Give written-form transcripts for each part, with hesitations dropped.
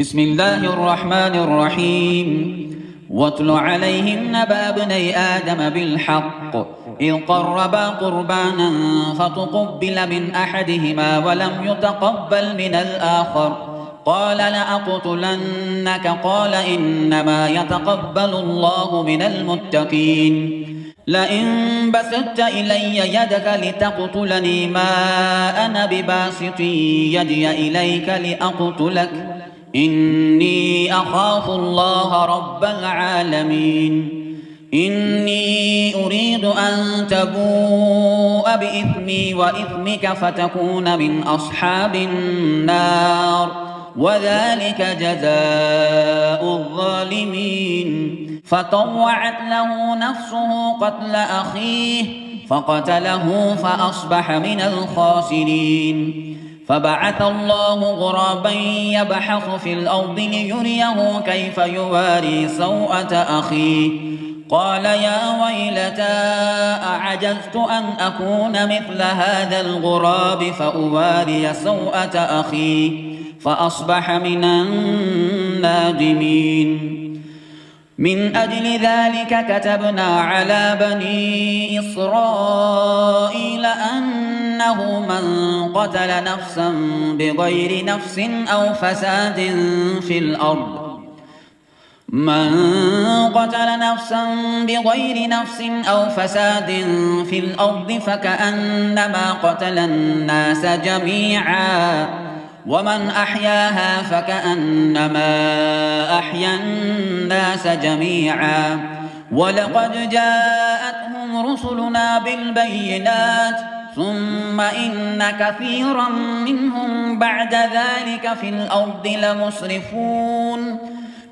بسم الله الرحمن الرحيم. واتل عليهم نبأ ابني آدم بالحق إذ قربا قربانا فتقبل من أحدهما ولم يتقبل من الآخر قال لأقتلنك قال إنما يتقبل الله من المتقين. لئن بسطت إلي يدك لتقتلني ما أنا بباسط يدي إليك لأقتلك إني أخاف الله رب العالمين. إني أريد أن تبوء بإثمي وإثمك فتكون من أصحاب النار وذلك جزاء الظالمين. فطوعت له نفسه قتل أخيه فقتله فأصبح من الخاسرين. فبعث الله غرابا يبحث في الأرض ليريه كيف يواري سوءة أخيه قال يا ويلتى أعجزت أن أكون مثل هذا الغراب فأواري سوءة أخي فأصبح من النادمين. من أجل ذلك كتبنا على بني إسرائيل أنه من قتل نفسا بغير نفس أو فساد في الأرض فكأنما قتل الناس جميعا ومن أحياها فكأنما أحيا الناس جميعا. ولقد جاءتهم رسلنا بالبينات ثم إن كثيرا منهم بعد ذلك في الأرض لمسرفون.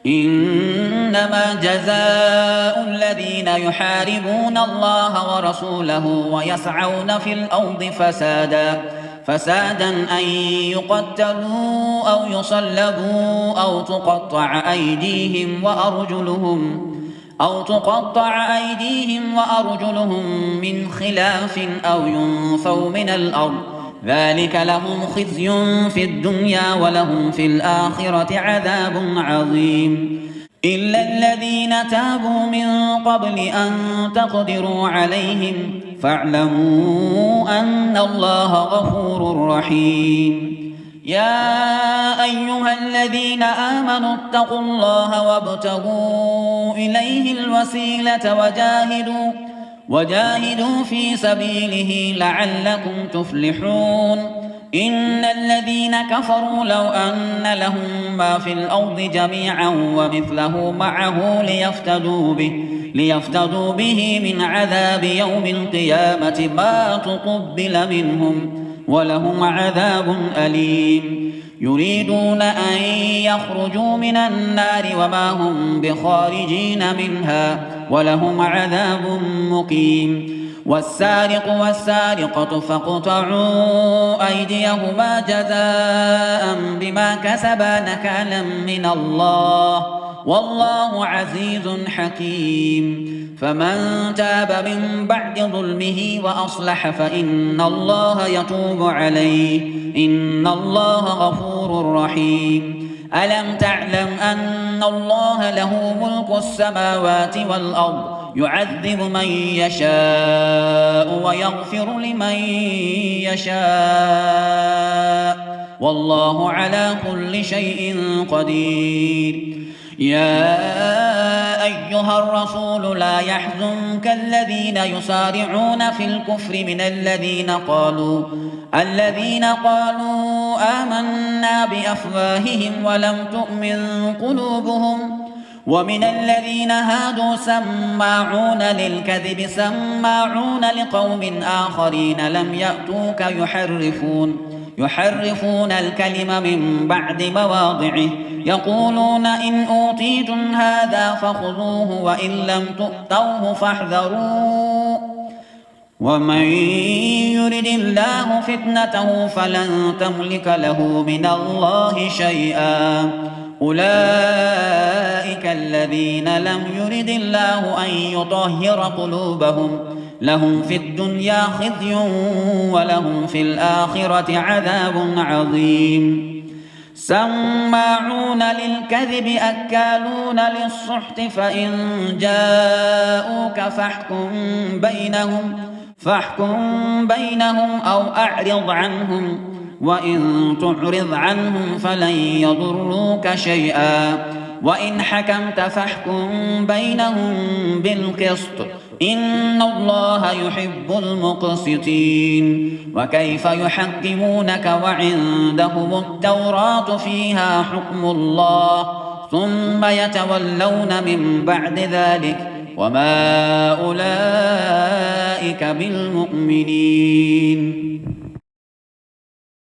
إنما جزاء الذين يحاربون الله ورسوله ويسعون في الأرض فسادا أن يقتلوا أو يصلبوا أو تقطع أيديهم وأرجلهم من خلاف أو ينفوا من الأرض ذلك لهم خزي في الدنيا ولهم في الآخرة عذاب عظيم. إلا الذين تابوا من قبل أن تقدروا عليهم فاعلموا أن الله غفور رحيم. يا أيها الذين آمنوا اتقوا الله وابتغوا إليه الوسيلة وجاهدوا في سبيله لعلكم تفلحون. إن الذين كفروا لو أن لهم ما في الأرض جميعا ومثله معه ليفتدوا به من عذاب يوم القيامة ما تقبل منهم ولهم عذاب أليم. يريدون أن يخرجوا من النار وما هم بخارجين منها ولهم عذاب مقيم. والسارق والسارقة فاقطعوا أيديهما جزاء بما كسبا نكالا من الله والله عزيز حكيم. فمن تاب من بعد ظلمه وأصلح فإن الله يتوب عليه إن الله غفور رحيم. ألم تعلم أن الله له ملك السماوات والأرض يعذب من يشاء ويغفر لمن يشاء والله على كل شيء قدير. يا أيها الرسول لا يحزنك الذين يسارعون في الكفر من الذين قالوا آمنا بأفواههم ولم تؤمن قلوبهم ومن الذين هادوا سماعون للكذب سماعون لقوم آخرين لم يأتوك يحرفون الكلم من بعد مواضعه يقولون إن أوتيتم هذا فخذوه وإن لم تؤتوه فاحذروا ومن يرد الله فتنته فلن تملك له من الله شيئا. أولئك الذين لم يرد الله أن يطهر قلوبهم لهم في الدنيا خزي ولهم في الآخرة عذاب عظيم. سماعون للكذب أكالون للسحت فإن جاءوك فاحكم بينهم أو أعرض عنهم وإن تعرض عنهم فلن يضروك شيئا وإن حكمت فاحكم بينهم بالقسط إن الله يحب المقسطين وكيف يحكمونك وعندهم التوراة فيها حكم الله ثم يتولون من بعد ذلك وما أولئك بالمؤمنين